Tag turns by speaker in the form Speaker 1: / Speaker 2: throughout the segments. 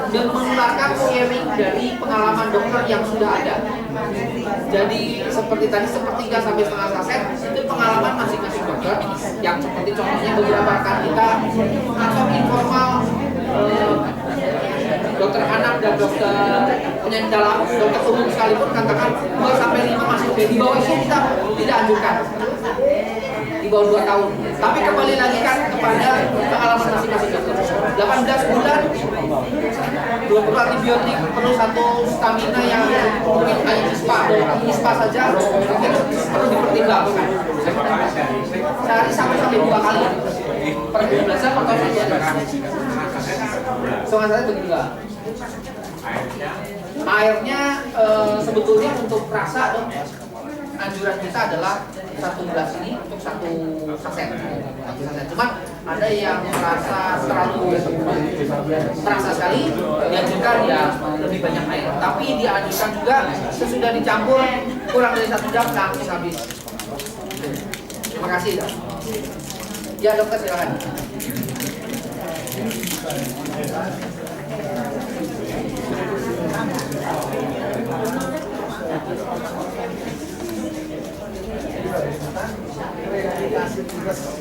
Speaker 1: dan menularkan sharing dari pengalaman dokter yang sudah ada. Jadi seperti tadi sepertiga sampai setengah saset itu pengalaman masing-masing dokter, yang seperti contohnya beberapa rekan kita atau informal dokter anak dan dokter penyakit dalam, dokter umum sekalipun katakan 2 sampai 5 masuk. Di bawah itu kita tidak anjurkan di bawah 2 tahun. Tapi kembali lagi kan kepada pengalaman masing-masing dokter. 18 bulan perlu antibiotik, perlu satu stamina yang mungkin kayak ISPA saja mungkin perlu dipertimbangkan. Sehari sampai 2 kali per belajar atau 1 hari. Soalnya saya begitu lah. Airnya sebetulnya untuk rasa dong, anjuran kita adalah 1 gelas ini untuk 1 saset. Cuman ada yang merasa terlalu terasa sekali, dianjurkan ya lebih banyak air. Tapi dianjurkan juga sesudah dicampur kurang dari 1 jam langsung habis. Terima kasih dok. Ya dokter silakan.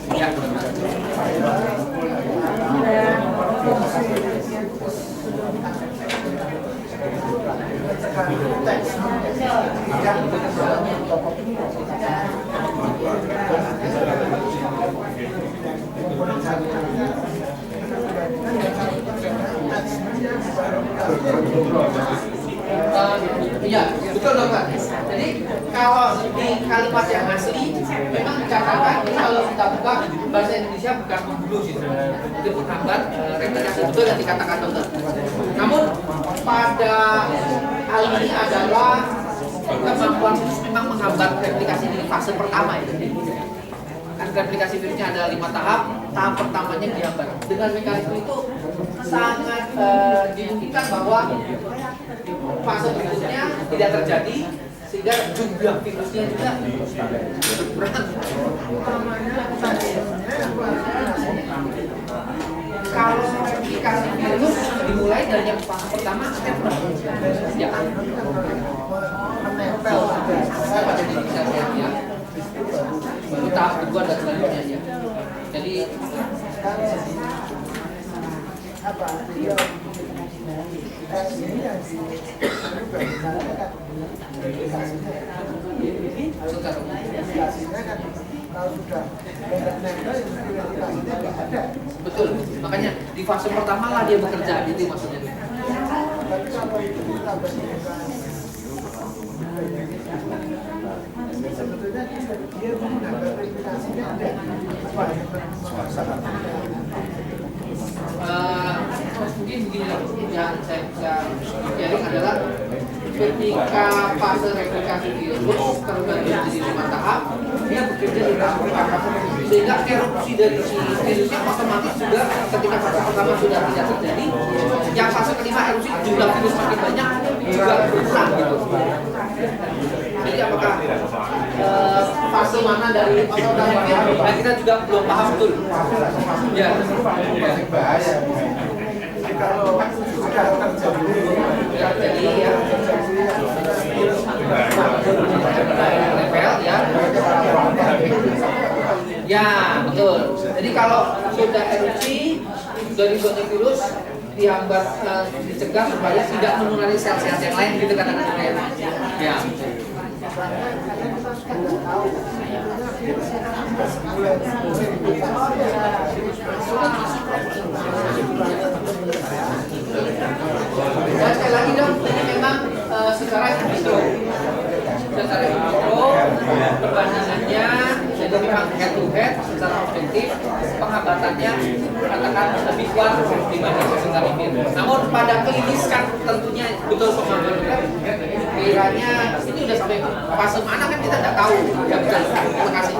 Speaker 1: Ya. Iya, betul dokter. Jadi kalau di kalimat yang asli memang dicatatkan kalau kita buka bahasa Indonesia bukan membunuh gitu. Itu menghambat replikasi, betul yang dikatakan dokter. Namun pada hal ini adalah kemampuan virus memang menghambat replikasi di fase pertama itu. Kan replikasi virusnya ada 5 tahap. Tahap pertamanya dihambat. Dengan mekanisme itu sangat dimungkinkan bahwa fase berikutnya tidak terjadi sehingga jumlah virusnya juga berkurang. Kalau replikasi virus dimulai dari yang fase pertama step ya menempel pada diri ya. Baru tahap kedua dan selanjutnya ya. Jadi apa betul, makanya di fase pertama lah dia bekerja, itu maksudnya.
Speaker 2: Sebetulnya dia menggunakan replikasinya ada
Speaker 1: mungkin begini yang saya bisa sharing adalah ketika fase replikasi virus terbagi menjadi 5 tahap, dia bekerja di tahap pertama sehingga erupsi dari si virusnya otomatis juga ketika fase pertama sudah tidak terjadi, yang fase kelima erupsi jumlah virus makin banyak juga berkurang gitu. Jadi apakah fase mana dari otomatis? Nah, kita juga belum paham betul. Ya.
Speaker 2: bahaya. Kalau sudah
Speaker 1: Jadi ya. Level ya. Ya, betul. Jadi kalau sudah erupsi dari zona virus dihambat, dicegah supaya tidak menulari sel-sel yang lain gitu kata-kata ya. Dan sekali lagi dong, ini memang secara in vitro, perbandingannya jadi memang head to head secara objektif pengambatannya katakan lebih kuat dibanding oseltamivir. Namun pada klinis kan tentunya betul pengambatan. Kiranya ini udah sampai fase mana kan kita tidak tahu. Ya betul. Terima kasih.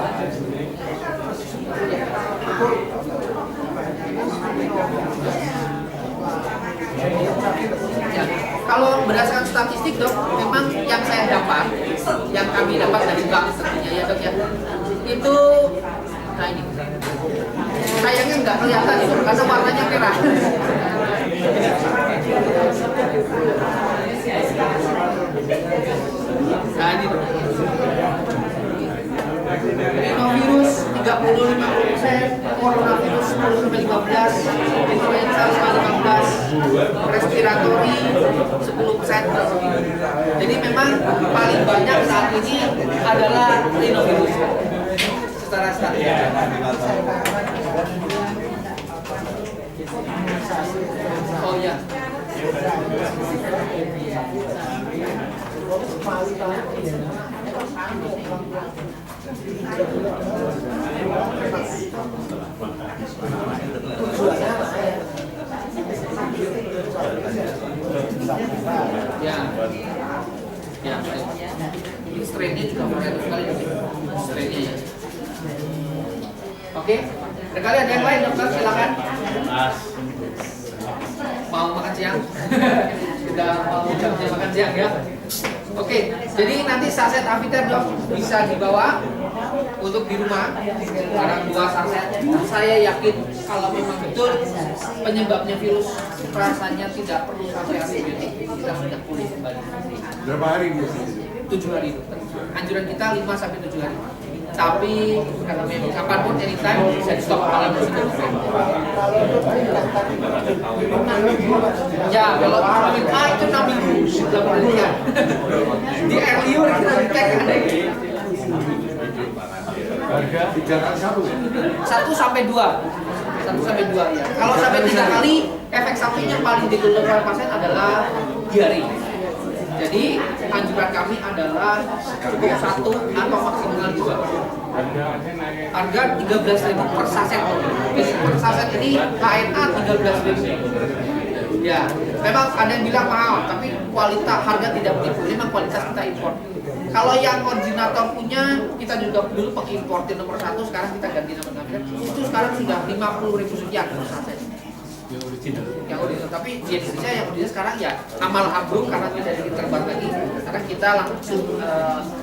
Speaker 1: Ya, kalau berdasarkan statistik dok, memang yang saya dapat, yang kami dapat dari bank tentunya ya dok ya, itu, nah ini, sayangnya nggak kelihatan itu karena warnanya merah. coronavirus 10-15, influenza 5-15, respiratori 10%. Jadi memang paling banyak saat ini adalah rhinovirus secara statistik. Oh ya. Ya, ya, ini strainnya juga variatif sekali, strainnya ya. Oke, sekali ada yang lain dokter, silakan. Mau makan siang? Sudah mau jamnya makan siang ya? Oke, jadi nanti saset Aviter dok bisa dibawa untuk di rumah. Sekarang 2 saset. Saya yakin kalau memang betul penyebabnya virus, rasanya tidak perlu sampai antibiotik, kita sudah pulih kembali.
Speaker 2: Berapa hari bu?
Speaker 1: 7 hari dokter. Anjuran kita 5-7 hari. Tapi karena memang kapanpun anytime bisa di stop kalau sudah ya kalau vitamin A itu 6 minggu sudah penelitian di RU kita cek ada
Speaker 2: Harga 3 kali
Speaker 1: 1 sampai 2 ya. Kalau sampai 3 kali efek sampingnya paling dikeluhkan pasien adalah diare. Jadi anjuran kami adalah cukup 1 atau maksimal 2. Harga 13.000 per saset. Jadi per saset ini HNA 13.000. Ya, memang ada yang bilang mahal, tapi kualitas harga tidak menipu. Memang kualitas kita impor. Kalau yang originator punya, kita juga dulu pengimportir nomor 1, sekarang kita ganti nama Aviter. Itu sekarang sudah 50.000 sekian per saset. Yang original, tapi di Indonesia yang original sekarang ya amal habruk karena tidak diterbang lagi, karena kita langsung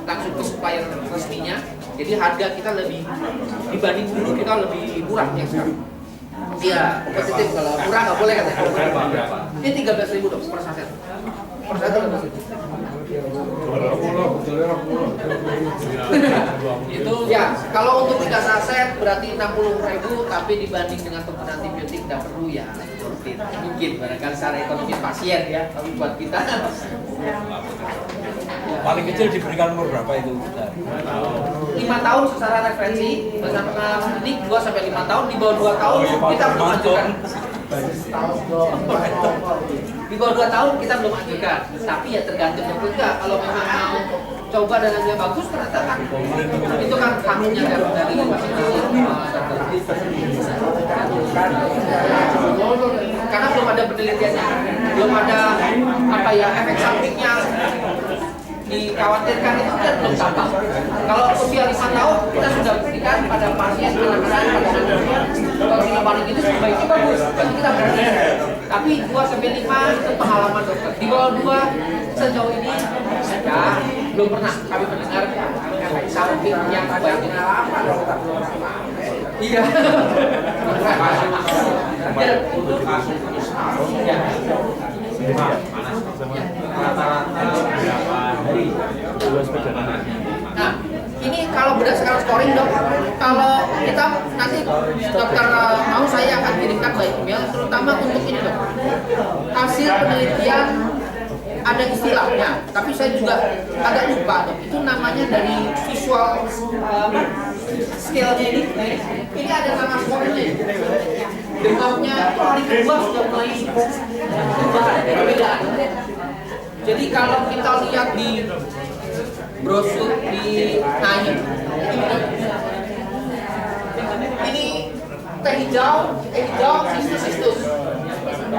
Speaker 1: ke supplier resminya, jadi harga kita lebih dibanding dulu kita lebih murah yang sekarang. Iya, kompetitif. Kalau murah nggak boleh katanya. Ini 13.000 dok per saset. Per saset 13.000. Itu ya, kalau untuk 3 saset berarti 60.000, tapi dibanding dengan penggunaan antibiotik tidak perlu ya. Mungkin barangkali secara ekonomi pasien ya, tapi buat kita
Speaker 3: paling kecil diberikan umur berapa itu?
Speaker 1: 5 tahun secara referensi bersama klinik 2-5 tahun, di bawah 2 tahun kita belum anjurkan. Di bawah 2 tahun kita belum anjurkan, tapi ya tergantung juga. Kalau memang mau coba dan hasilnya bagus, ternyata kan itu kan haknya dari masing-masing karena belum ada penelitiannya, belum ada apa ya efek sampingnya dikhawatirkan, itu kan belum tampak. Kalau usia 5 tahun kita sudah berikan pada pasien anak-anak kalau kita balik itu sebaiknya bagus, berarti kita berani. Tapi 2-5 itu pengalaman dokter. Di bawah 2 sejauh ini ya belum pernah kami mendengar efek samping yang baik. Iya. Ya. Nah, ini kalau berdasarkan scoring dok, kalau kita nanti dokter mau saya akan kirimkan by email, terutama untuk ini dok, hasil penelitian ada istilahnya, tapi saya juga agak lupa dok. Itu namanya dari visual scale-nya ini ada nama skornya. Demamnya hari kedua sudah mulai perbedaan. Jadi kalau kita lihat di brosur di Naim, ini teh hijau, sistus.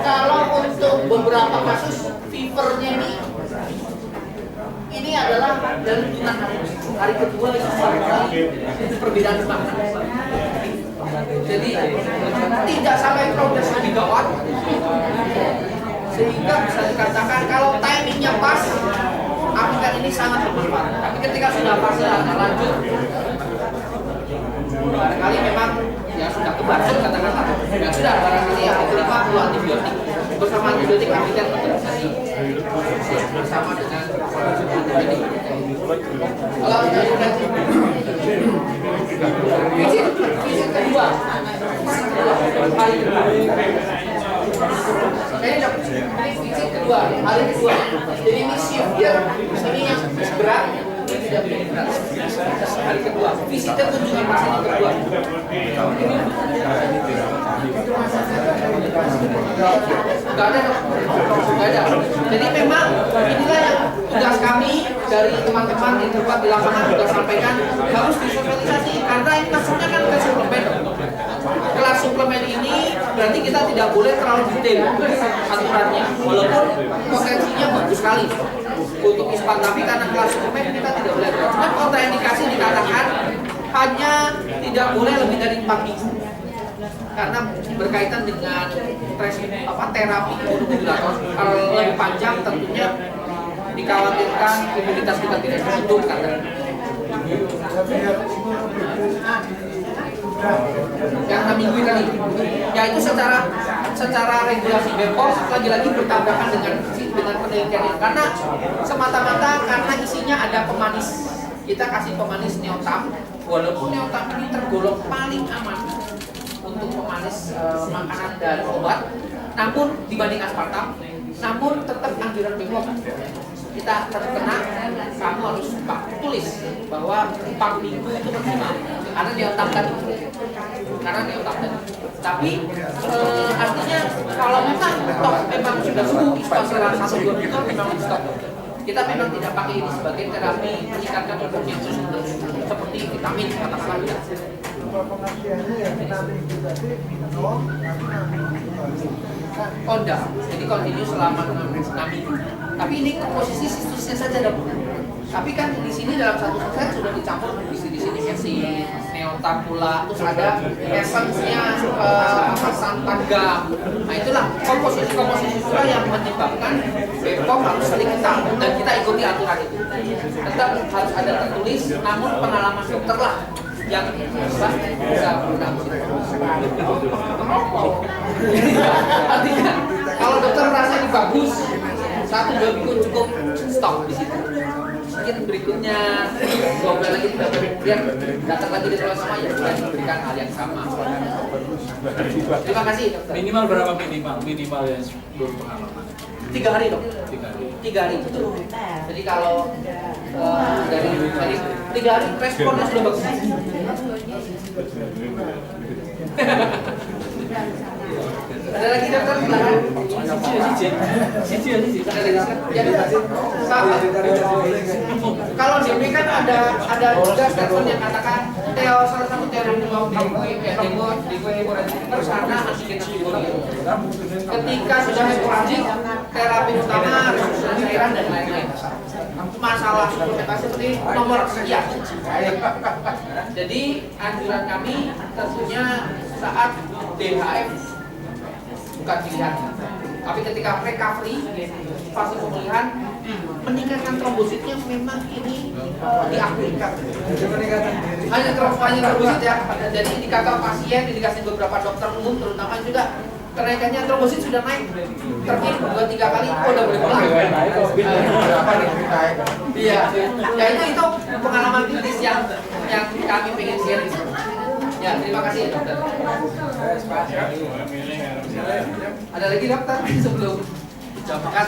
Speaker 1: Kalau untuk beberapa kasus fevernya ini adalah dari turunan hari kedua itu perbedaan demam. Jadi tidak sampai progres lebih gawat, sehingga bisa dikatakan kalau timingnya pas, Aviter ini sangat bermanfaat. Tapi ketika sudah fase lanjut, barangkali memang ya sudah kebasut katakanlah, ya sudah barangkali yang diterima perlu antibiotik. Bersama antibiotik Aviter bekerja bersama dengan antibiotik. Kalau sudah visit kedua hari kedua. Ini visit kedua, hari kedua. Jadi ini severe, ini yang berat, ini tidak begitu berat. Hari kedua, visitnya kunjungan pasien yang kedua. Enggak ada dok, enggak ada. Jadi memang inilah yang tugas kami dari teman-teman yang terlibat di lapangan sudah sampaikan harus disosialisasi karena ini masuknya kan ke suplemen. Kelas suplemen ini berarti kita tidak boleh terlalu detail aturannya, walaupun potensinya bagus sekali untuk ispan, tapi karena kelas suplemen kita tidak boleh. Cuma kontraindikasi dikatakan hanya tidak boleh lebih dari 4 minggu. Karena berkaitan dengan terapi imunomodulator. Kalau lebih panjang tentunya dikhawatirkan imunitas kita tidak terbentuk katanya. Yang 6 minggu tadi, yaitu secara regulasi BPOM lagi-lagi bertabrakan dengan penelitian karena semata-mata karena isinya ada pemanis. Kita kasih pemanis neotam, walaupun neotam ini tergolong paling aman untuk pemanis makanan dan obat, namun dibanding aspartam, namun tetap anjuran BPOM kita terkena, kamu harus tulis bahwa 4 minggu itu maksimal karena neotam tadi. Tapi artinya kalau memang memang sudah sembuh ispa selama 1-2 minggu memang stop. Kita memang tidak pakai ini sebagai terapi meningkatkan imun seperti vitamin katakanlah tidak.
Speaker 2: Pengertiannya ya vitamin itu tadi minum,
Speaker 1: oh enggak, jadi continue selama 6 minggu. Tapi ini komposisi situsnya saja dong. Tapi kan di sini dalam satu set sudah dicampur di sini esi neotam pula, terus ada essence-nya santan gam. Nah itulah komposisi itulah yang menyebabkan BPOM harus sering ketat dan kita ikuti aturan itu. Tetap harus ada tertulis, namun pengalaman dokter lah yang bisa berlangsung. Artinya kalau dokter merasa ini bagus, 1-2 minggu cukup stop di situ. Mungkin berikutnya 2 bulan lagi 3 bulan kemudian datang lagi di sekolah sama ya sudah diberikan hal yang sama. Terima kasih dokter.
Speaker 3: Minimal berapa minimal yang berpengalaman?
Speaker 1: 3 hari dok.
Speaker 3: 3 hari.
Speaker 1: 3 hari betul. Jadi kalau dari 3 hari responnya sudah bagus. Ada lagi dokter silakan. Siji. Kalau DP kan ada juga statement yang katakan salah satu teori mau hemoragik karena antibiotik. Ketika sudah hemoragik, terapi utama resusitasi cairan dan lain-lain. Masalah suplementasi seperti nomor sekian. Jadi anjuran kami tentunya saat DHF bukan pilihan, tapi ketika recovery fase pemulihan meningkatkan trombositnya memang ini diakui hanya trombosit ya. Jadi indikator pasien dikasih beberapa dokter umum terutama juga kenaikannya trombosit sudah naik terpilih 2-3 kali, udah boleh pulang. Iya, ya itu pengalaman klinis yang kami pengen share. Ya, terima kasih ya dokter. Ada lagi dokter sebelum jam makan?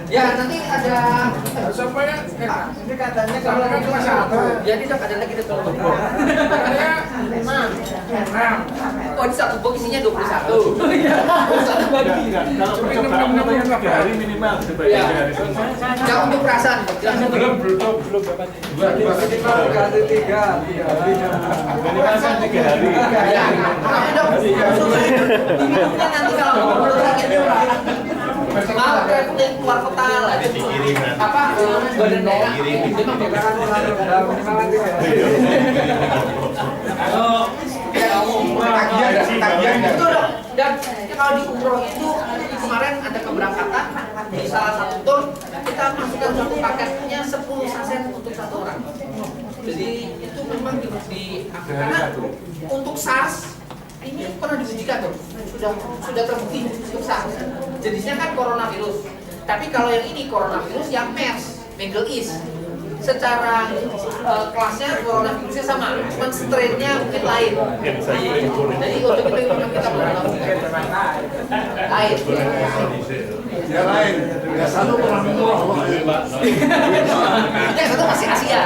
Speaker 1: Ya nanti ada.
Speaker 2: supaya ini katanya kalau
Speaker 1: Kalau
Speaker 2: cuma satu.
Speaker 1: jadi dok ada lagi dokter.
Speaker 2: Katanya 5.
Speaker 1: Oh ini satu box isinya 21. Satu bagi.
Speaker 4: Kalau percobaan katanya 3 hari minimal
Speaker 1: Ya. Yang untuk perasaan
Speaker 4: belum
Speaker 2: Minimal kali 3.
Speaker 4: minimal kan 3 hari.
Speaker 1: Ya, tapi dok, minumnya nanti kalau mau sakit maaf traveling keluar kota lah. Apa badan daerah? Memang beberapa
Speaker 2: Tagihan
Speaker 1: itu dok. Dan kalau di umroh itu kemarin ada keberangkatan di salah satu tour kita masukkan satu paketnya 10 saset untuk 1 orang. Jadi itu memang karena untuk SARS ini pernah diujikan tuh, sudah terbukti untuk SARS. Jenisnya kan coronavirus. Tapi kalau yang ini coronavirus yang MERS, Middle East. secara kelasnya coronavirusnya sama, cuma strain-nya mungkin lain. Jadi untuk itu kita melakukan lain.
Speaker 2: Ya lain, ya satu orang murah.
Speaker 1: Yang satu masih Asia.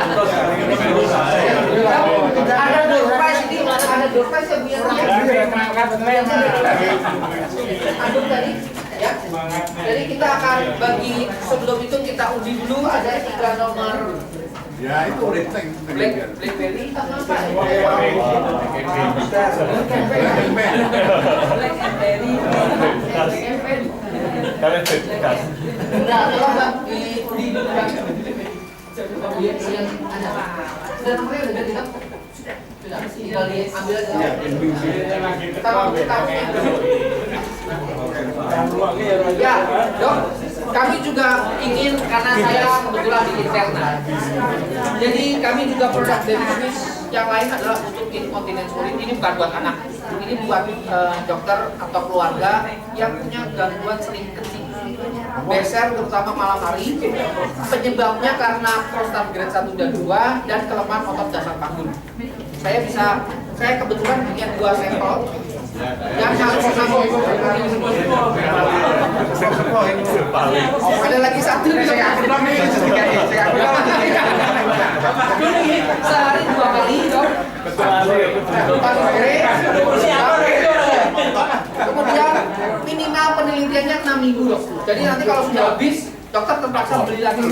Speaker 1: Ada door prize ini, ada door prize yang biar aduk tadi, ya. Jadi kita akan bagi sebelum itu kita uji dulu ada 3 nomor
Speaker 2: Ya itu refleks.
Speaker 1: BlackBerry sama apa? Nah, kalau nggak di yang ada sudah nomornya udah ganti kan? Sudah, tinggal diambil aja. Ya, dok, kami juga ingin karena saya kebetulan di internal. Jadi kami juga produk dari bisnis yang lain adalah untuk incontinence urine. Ini bukan buat anak, ini buat dokter atau keluarga yang punya gangguan sering kencing, beser terutama malam hari. Penyebabnya karena prostat grade 1 dan 2 dan kelemahan otot dasar panggul. Saya kebetulan punya 2 sampel yang harus ada lagi satu sehari 2 kali dok. Kemudian minimal penelitiannya 6 minggu dok. Jadi nanti kalau sudah habis dokter terpaksa beli lagi.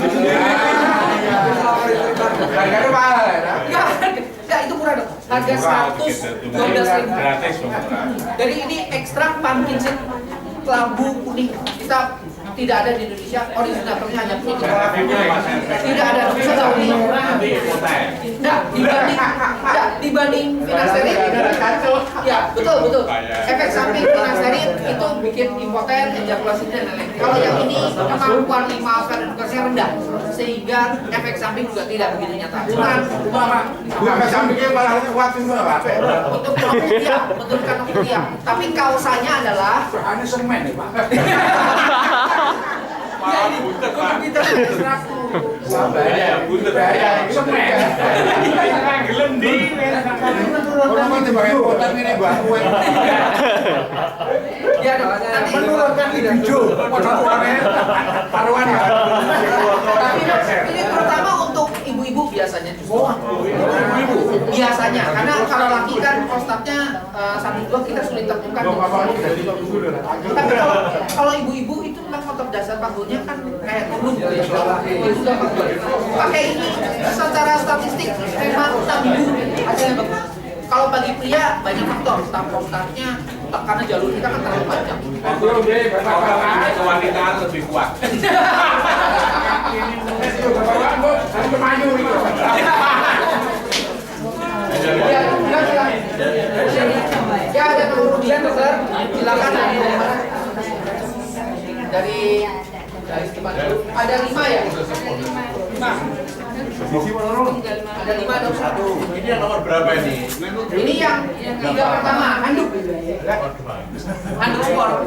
Speaker 2: Harganya mahal ya?
Speaker 1: Ya itu murah dok. Harga 112.000. Jadi ini ekstrak pumpkin seed kelabu kuning. Kita tidak ada di Indonesia, originatornya hanya punya di tidak ada bisa tahu ini. Dibanding finasterid, ya betul. Efek samping finasterid itu bikin impoten, ejakulasi dan lain-lain. Kalau yang ini kemampuan lima edukasinya rendah, sehingga efek samping juga tidak begitu nyata.
Speaker 2: Efek sampingnya malah kuat itu
Speaker 1: Untuk menurunkan nokutia. Tapi kausanya adalah
Speaker 2: Ini semen nih Pak.
Speaker 1: kita
Speaker 2: Orang mah dibayar kotak ini Mbak.
Speaker 1: ya nanti
Speaker 2: Menurunkan hijau. Paruan ya.
Speaker 1: tapi ini terutama untuk ibu-ibu biasanya. Biasanya, karena kalau laki kan prostatnya 1-2 kita sulit temukan. Tapi kalau ibu-ibu itu memang otot dasar panggulnya kan kayak turun gitu ya. Itu gampang. Pakai ini secara statistik memang 6 minggu hasilnya bagus. Kalau bagi pria banyak faktor, prostatnya karena jalur kita kan terlalu panjang.
Speaker 3: Kewanitaan lebih kuat.
Speaker 1: Ya ada kemudian dokter, silakan dari mana dulu? Ada 5 ya? 5. Ada 5 dok.
Speaker 3: Ini yang nomor berapa ini?
Speaker 1: Ini yang 3 pertama, handuk. Handuk sport,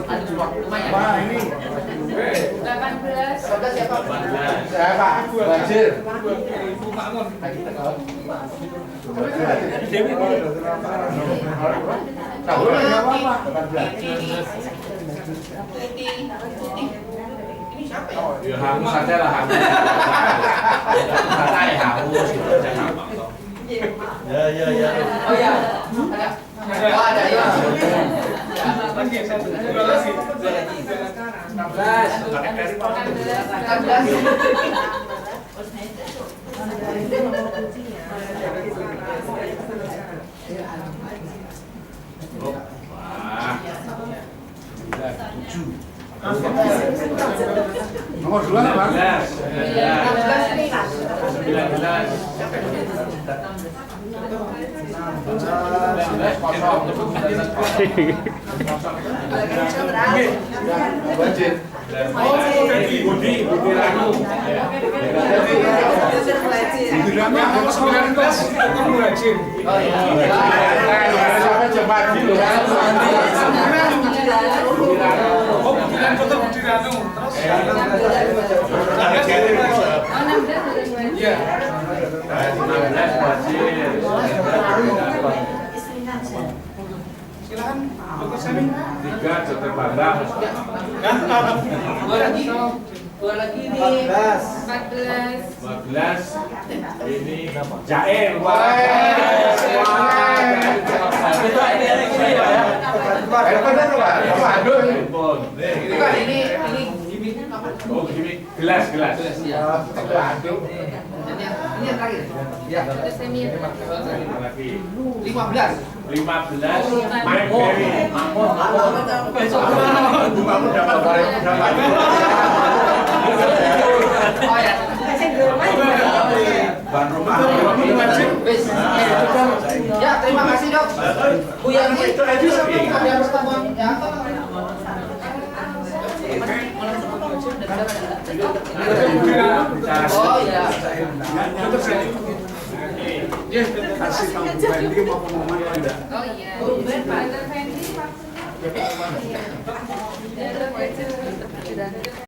Speaker 1: lumayan. 18 siapa?
Speaker 2: Saya Pak Bajir.
Speaker 1: Ini siapa ya?
Speaker 3: Ya hangus saja lah hangus. Kata ya hangus gitu aja gampang toh.
Speaker 4: Ya.
Speaker 1: Oh ya, ada. Oh ada ya.
Speaker 3: 16.
Speaker 2: Nomor 2 Pak.
Speaker 1: 19.
Speaker 2: Bajir.
Speaker 3: Budi Ranu.
Speaker 2: Bilangnya harus 19.
Speaker 1: Oh iya.
Speaker 2: Sampai cepat gitu kan.
Speaker 3: Iya.
Speaker 2: Silakan, Dr. Sami.
Speaker 5: 3 Dr. Bambang.
Speaker 1: Dua lagi nih.
Speaker 5: 14 ini Jair.
Speaker 1: Itu kan ini gimmick apa?
Speaker 5: Oh, gimmick gelas.
Speaker 1: Ya. Dan ini yang terakhir. Ya.
Speaker 5: Lagi
Speaker 1: 15.
Speaker 5: 15 Mike Berry.
Speaker 4: Kamu dapat barang dapat.
Speaker 1: Oh ya.
Speaker 4: Ban rumah.
Speaker 1: Wes. Ya, terima kasih dok. Bu Yanti, ada pertemuan ya. Oh ya.
Speaker 2: Dr. Sami. Kasih tahu Bu Wendy mau pengumuman tidak?
Speaker 6: Oh iya. Pak Fendi maksudnya.